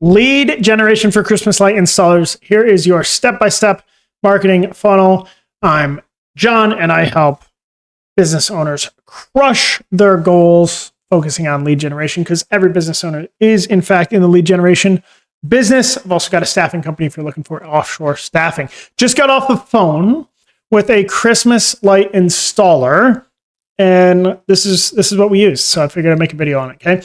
lead generation for Christmas light installers. Here is your step-by-step marketing funnel. I'm John, and I help business owners crush their goals, focusing on lead generation, because every business owner is, in fact, in the lead generation business. I've also got a staffing company if you're looking for offshore staffing. Just got off the phone with a Christmas light installer, and this is what we use. So I figured I'd make a video on it. Okay.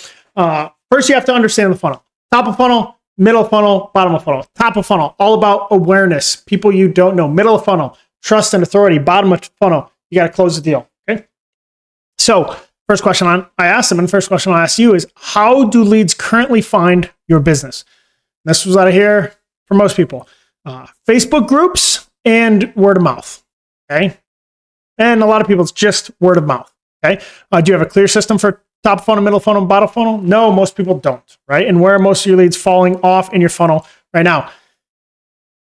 First, you have to understand the funnel. Top of funnel, middle of funnel, bottom of funnel. Top of funnel, all about awareness, people you don't know. Middle of funnel, trust and authority. Bottom of funnel, you got to close the deal. Okay. So first question I asked them, and the first question I ask you is, how do leads currently find your business? This was out of here for most people. Facebook groups and word of mouth. Okay. And a lot of people, it's just word of mouth. Okay. Do you have a clear system for top funnel, middle funnel, bottom funnel? No, most people don't. Right. And where are most of your leads falling off in your funnel right now?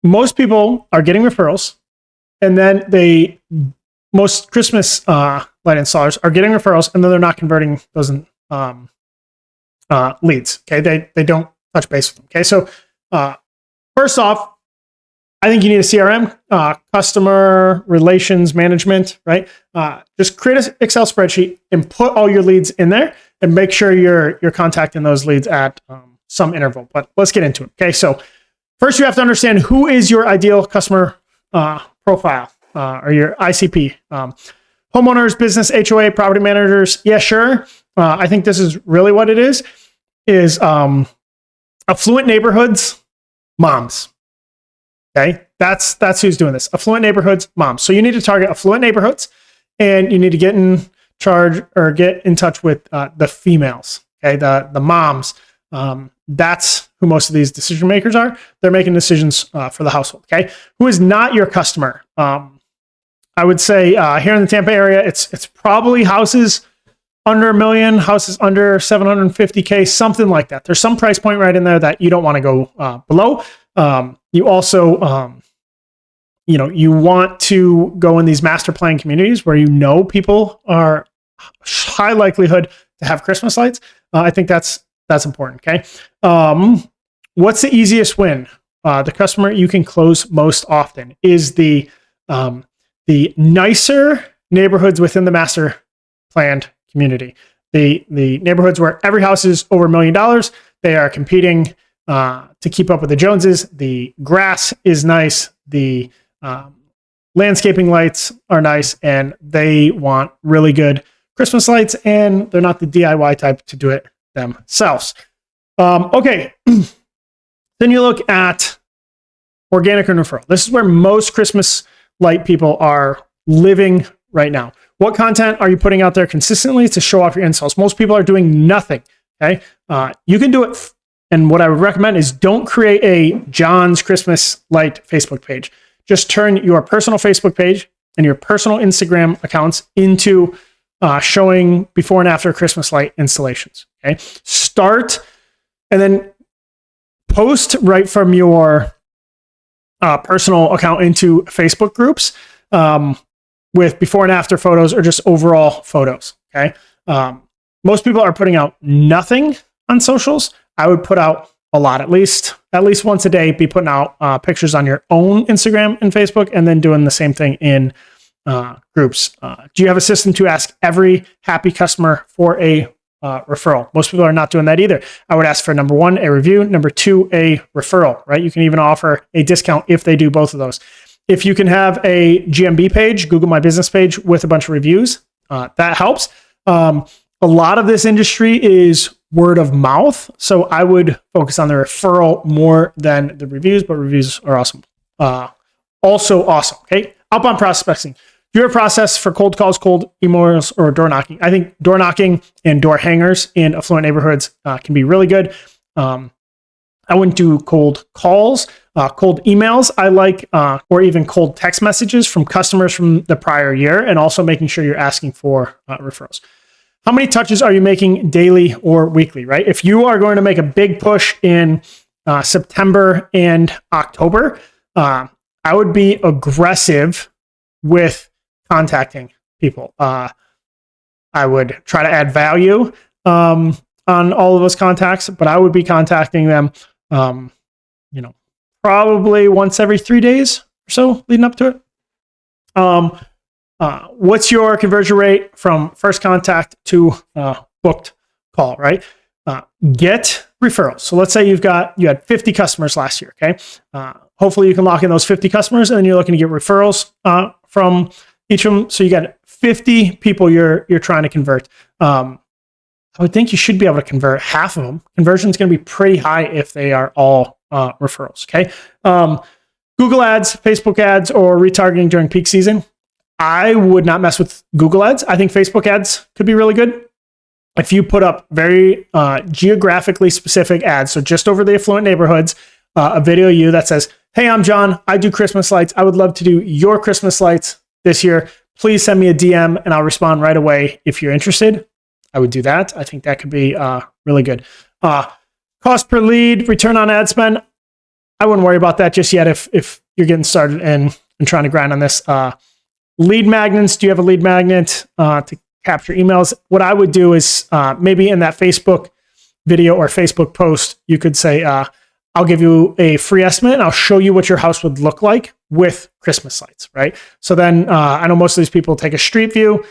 Most people are getting referrals, and then most Christmas light installers are getting referrals, and then they're not converting those leads. Okay. They don't touch base with them. Okay. So first off, I think you need a CRM, customer relations management, right? Just create an Excel spreadsheet and put all your leads in there, and make sure you're contacting those leads at some interval. But let's get into it. Okay. So first, you have to understand who is your ideal customer profile or your ICP. Homeowners, business, HOA, property managers. Yeah, sure. I think this is really what it is affluent neighborhoods, moms. Okay, that's who's doing this. Affluent neighborhoods, moms. So you need to target affluent neighborhoods, and you need to get in touch with the females. Okay, the moms. That's who most of these decision makers are. They're making decisions for the household. Okay, who is not your customer? I would say here in the Tampa area, it's probably houses under $1 million, houses under $750K, something like that. There's some price point right in there that you don't want to go below. You also, you want to go in these master plan communities where people are high likelihood to have Christmas lights. I think that's important. Okay. What's the easiest win? The customer you can close most often is the nicer neighborhoods within the master planned community. The neighborhoods where every house is over $1 million. They are competing to keep up with the Joneses. The grass is nice. The landscaping lights are nice, and they want really good Christmas lights, and they're not the DIY type to do it themselves. Okay. Then you look at organic and referral. This is where most Christmas light people are living right now. What content are you putting out there consistently to show off your installs? Most people are doing nothing. Okay. You can do it. And what I would recommend is don't create a John's Christmas light Facebook page. Just turn your personal Facebook page and your personal Instagram accounts into showing before and after Christmas light installations. Okay. Start and then post right from your personal account into Facebook groups with before and after photos, or just overall photos. Okay. Most people are putting out nothing on socials. I would put out a lot, at least once a day, be putting out pictures on your own Instagram and Facebook, and then doing the same thing in groups. Do you have a system to ask every happy customer for a referral? Most people are not doing that either. I would ask for number one, a review, number two, a referral, right? You can even offer a discount if they do both of those. If you can have a GMB page, Google My Business page, with a bunch of reviews, that helps. A lot of this industry is word of mouth. So I would focus on the referral more than the reviews, but reviews are awesome. Also awesome. Okay. Outbound prospecting. Your process for cold calls, cold emails, or door knocking. I think door knocking and door hangers in affluent neighborhoods can be really good. I wouldn't do cold calls, cold emails. I like, or even cold text messages from customers from the prior year, and also making sure you're asking for referrals. How many touches are you making daily or weekly, right? If you are going to make a big push in September and October, I would be aggressive with contacting people. I would try to add value on all of those contacts, but I would be contacting them you know, probably once every 3 days or so leading up to it. What's your conversion rate from first contact to booked call, right? Get referrals. So let's say you had 50 customers last year, okay? Hopefully you can lock in those 50 customers, and then you're looking to get referrals from each of them. So you got 50 people you're trying to convert. I would think you should be able to convert half of them. Conversion is going to be pretty high if they are all referrals, okay? Google ads, Facebook ads, or retargeting during peak season. I would not mess with Google ads. I think Facebook ads could be really good. If you put up very geographically specific ads, so just over the affluent neighborhoods, a video of you that says, hey, I'm John. I do Christmas lights. I would love to do your Christmas lights this year. Please send me a DM and I'll respond right away if you're interested. I would do that. I think that could be really good. Cost per lead, return on ad spend. I wouldn't worry about that just yet if you're getting started and trying to grind on this. Lead magnets. Do you have a lead magnet to capture emails? What I would do is maybe in that Facebook video or Facebook post, you could say, I'll give you a free estimate and I'll show you what your house would look like with Christmas lights, right? So then I know most of these people take a street view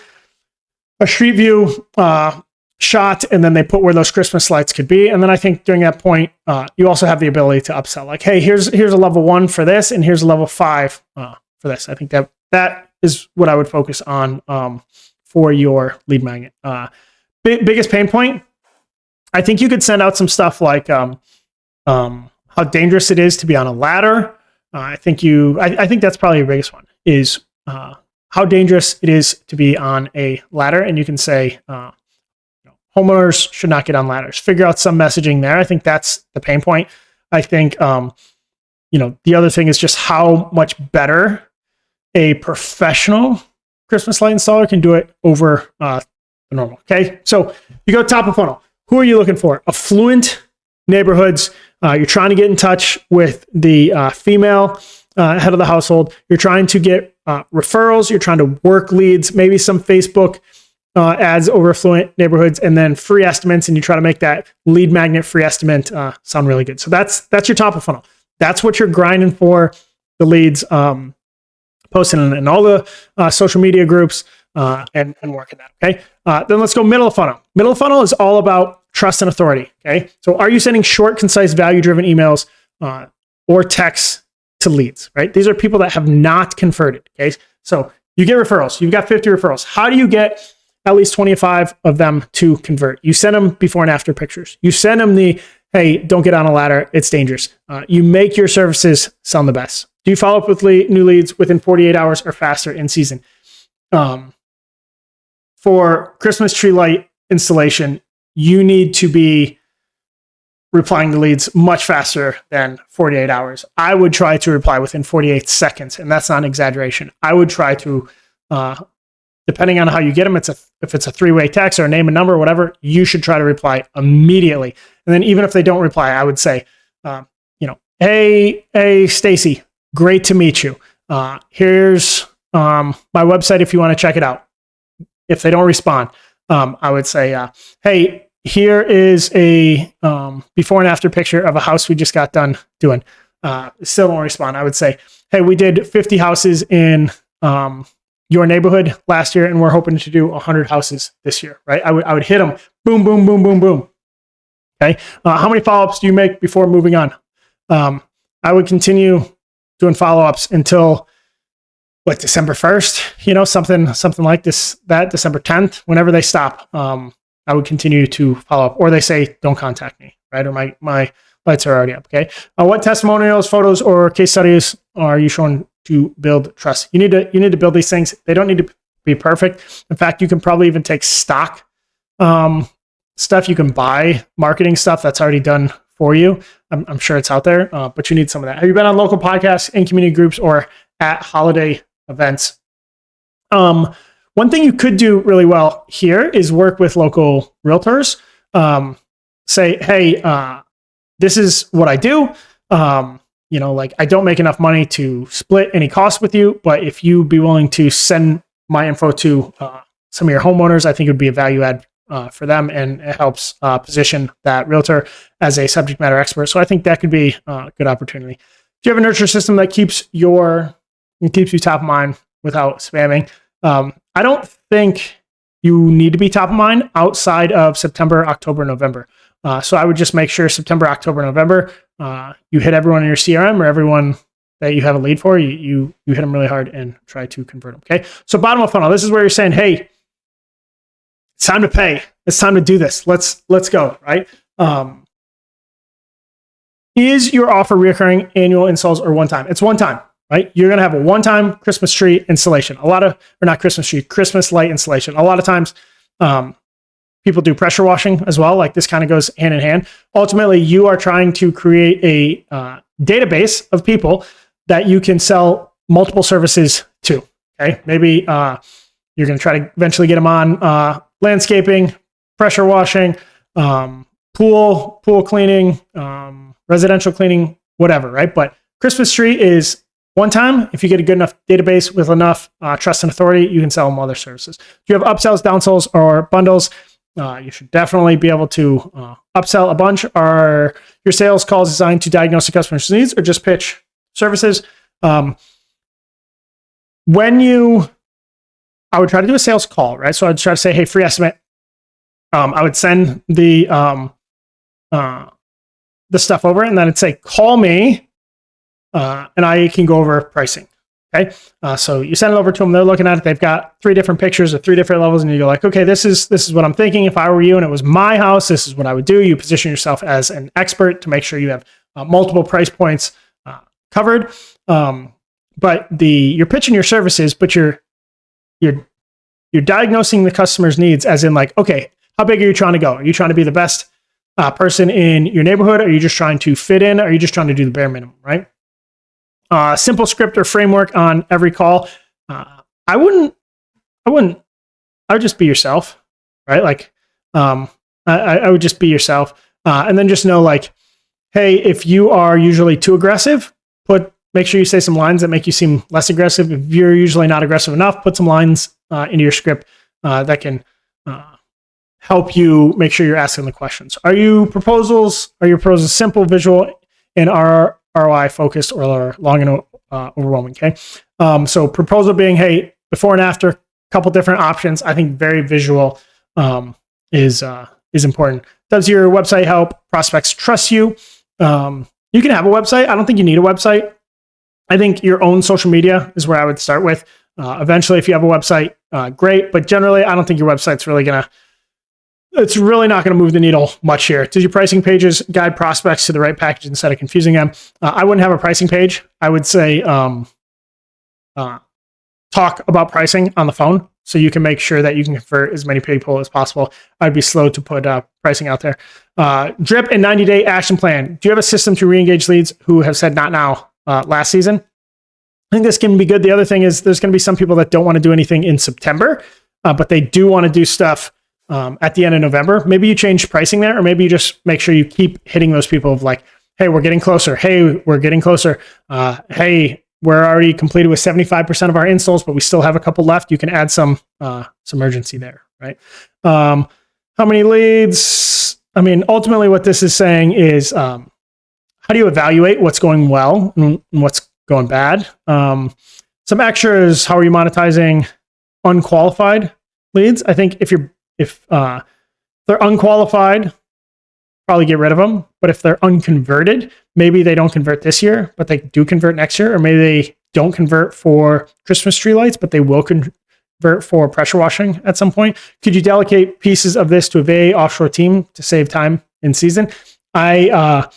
shot, and then they put where those Christmas lights could be. And then I think during that point, you also have the ability to upsell. Like, hey, here's a level 1 for this, and here's a level 5 for this. I think that is what I would focus on for your lead magnet. Biggest pain point, I think you could send out some stuff like how dangerous it is to be on a ladder. I think that's probably your biggest one is how dangerous it is to be on a ladder. And you can say homeowners should not get on ladders. Figure out some messaging there. I think that's the pain point. I think the other thing is just how much better a professional Christmas light installer can do it over the normal. Okay, so you go top of funnel. Who are you looking for? Affluent neighborhoods. You're trying to get in touch with the female head of the household. You're trying to get referrals. You're trying to work leads, maybe some Facebook ads over affluent neighborhoods, and then free estimates. And you try to make that lead magnet free estimate sound really good. So that's your top of funnel. That's what you're grinding for, the leads, posting in all the social media groups and working that. Okay. Then let's go middle of funnel. Middle of funnel is all about trust and authority. Okay. So are you sending short, concise, value-driven emails or texts to leads, right? These are people that have not converted. Okay. So you get referrals. You've got 50 referrals. How do you get at least 25 of them to convert? You send them before and after pictures. You send them hey, don't get on a ladder. It's dangerous. You make your services sound the best. Do you follow up with new leads within 48 hours or faster in season? For Christmas tree light installation, you need to be replying to leads much faster than 48 hours. I would try to reply within 48 seconds, and that's not an exaggeration. I would try to, depending on how you get them, if it's a three-way text or a name and number or whatever, you should try to reply immediately. And then even if they don't reply, I would say, hey, Stacy, great to meet you. Here's my website if you want to check it out. If they don't respond, I would say, hey, here is a before and after picture of a house we just got done doing. Still don't respond. I would say, hey, we did 50 houses in your neighborhood last year, and we're hoping to do 100 houses this year, right? I would hit them, boom, boom, boom, boom, boom. Okay. How many follow-ups do you make before moving on? I would continue doing follow-ups until December 1st, something like this, that December 10th, whenever they stop, I would continue to follow up, or they say, don't contact me, right? Or my lights are already up. Okay. What testimonials, photos, or case studies are you showing to build trust? You need to build these things. They don't need to be perfect. In fact, you can probably even take stock, stuff. You can buy marketing stuff that's already done for you. I'm sure it's out there, but you need some of that. Have you been on local podcasts, in community groups, or at holiday events? One thing you could do really well here is work with local realtors. Say, hey, this is what I do. I don't make enough money to split any costs with you, but if you'd be willing to send my info to some of your homeowners, I think it would be a value add for them, and it helps position that realtor as a subject matter expert. So I think that could be a good opportunity. Do you have a nurture system that keeps you top of mind without spamming? I don't think you need to be top of mind outside of September, October, November. So I would just make sure September, October, November, you hit everyone in your CRM or everyone that you have a lead for, you hit them really hard and try to convert them. Okay. So bottom of funnel, this is where you're saying, hey, it's time to pay. It's time to do this. Let's go. Right. Is your offer recurring, annual installs, or one time? It's one time, right? You're going to have a one-time Christmas tree installation. Christmas light installation. A lot of times, people do pressure washing as well. Like this kind of goes hand in hand. Ultimately, you are trying to create a database of people that you can sell multiple services to. Okay, maybe you're going to try to eventually get them on landscaping, pressure washing, pool cleaning, residential cleaning, whatever. Right, but Christmas tree is one time. If you get a good enough database with enough trust and authority, you can sell them other services. Do you have upsells, downsells, or bundles? You should definitely be able to upsell a bunch. Are your sales calls designed to diagnose the customer's needs or just pitch services? I would try to do a sales call, right? So I'd try to say, hey, free estimate. I would send the stuff over, and then I'd say, call me, and I can go over pricing. Okay. So you send it over to them. They're looking at it. They've got 3 different pictures of 3 different levels. And you go like, okay, this is what I'm thinking. If I were you and it was my house, this is what I would do. You position yourself as an expert to make sure you have multiple price points covered. But you're pitching your services, but you're diagnosing the customer's needs as in like, okay, how big are you trying to go? Are you trying to be the best person in your neighborhood? Are you just trying to fit in? Or are you just trying to do the bare minimum, right? Simple script or framework on every call. I would just be yourself, right? Like, I would just be yourself. And then just know like, hey, if you are usually too aggressive, make sure you say some lines that make you seem less aggressive. If you're usually not aggressive enough, put some lines into your script that can help you make sure you're asking the questions. Are your proposals simple, visual, and are ROI focused or long and overwhelming? Okay. So proposal being, hey, before and after, couple different options. I think very visual is important. Does your website help prospects trust you? You can have a website. I don't think you need a website. I think your own social media is where I would start with. Eventually, if you have a website, great. But generally, I don't think your website's it's really not going to move the needle much here. Does your pricing pages guide prospects to the right package instead of confusing them? I wouldn't have a pricing page. I would say talk about pricing on the phone so you can make sure that you can convert as many people as possible. I'd be slow to put pricing out there. Drip and 90-day action plan. Do you have a system to re-engage leads who have said not now last season? I think this can be good. The other thing is there's going to be some people that don't want to do anything in September, but they do want to do stuff at the end of November. Maybe you change pricing there, or maybe you just make sure you keep hitting those people of like, hey, we're getting closer. Hey, we're getting closer. Hey, we're already completed with 75% of our installs, but we still have a couple left. You can add some urgency there, right? How many leads? I mean, ultimately what this is saying is, how do you evaluate what's going well and what's going bad? Some extras, how are you monetizing unqualified leads? I think if they're unqualified, probably get rid of them. But if they're unconverted, maybe they don't convert this year, but they do convert next year. Or maybe they don't convert for Christmas tree lights, but they will convert for pressure washing at some point. Could you delegate pieces of this to a VA offshore team to save time in season? I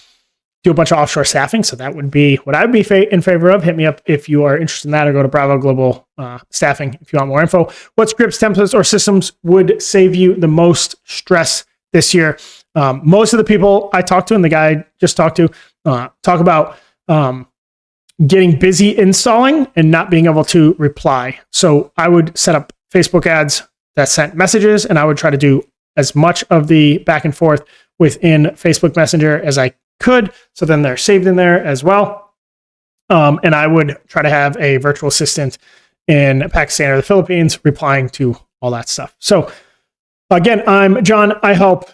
do a bunch of offshore staffing, so that would be what I would be in favor of. Hit me up if you are interested in that, or go to Bravo Global Staffing if you want more info. What scripts, templates, or systems would save you the most stress this year? Most of the people I talk to, and the guy I just talked to, talk about getting busy installing and not being able to reply. So I would set up Facebook ads that sent messages, and I would try to do as much of the back and forth within Facebook Messenger as I could. So then they're saved in there as well. And I would try to have a virtual assistant in Pakistan or the Philippines replying to all that stuff. So Again, I'm John. I help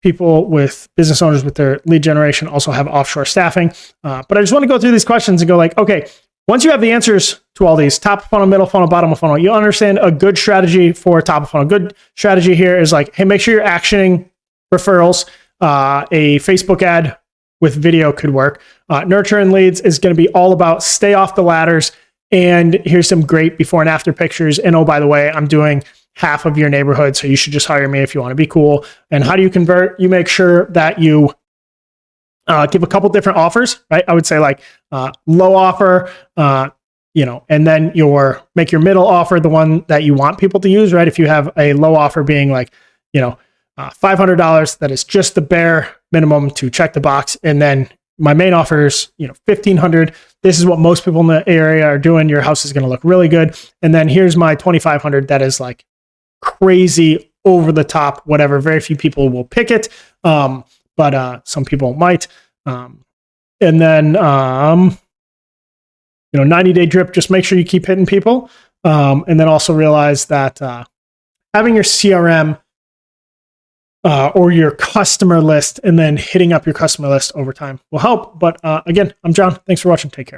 people with business owners with their lead generation, also have offshore staffing. But I just want to go through these questions and go like, okay, once you have the answers to all these, top of funnel, middle funnel, bottom of funnel, you understand a good strategy for top of funnel. Good strategy here is like, hey, make sure you're actioning referrals. A Facebook ad with video could work. Nurturing leads is going to be all about stay off the ladders. And here's some great before and after pictures. And oh, by the way, I'm doing half of your neighborhood, so you should just hire me if you want to be cool. And how do you convert? You make sure that you give a couple different offers, right? I would say like low offer, and then make your middle offer the one that you want people to use, right? If you have a low offer being like, $500, that is just the bare minimum to check the box. And then my main offer is, $1,500. This is what most people in the area are doing. Your house is going to look really good. And then here's my $2,500. That is like crazy over the top, whatever. Very few people will pick it. But some people might. And then, 90-day drip, just make sure you keep hitting people. And then also realize that having your CRM or your customer list and then hitting up your customer list over time will help. But again, I'm John. Thanks for watching. Take care.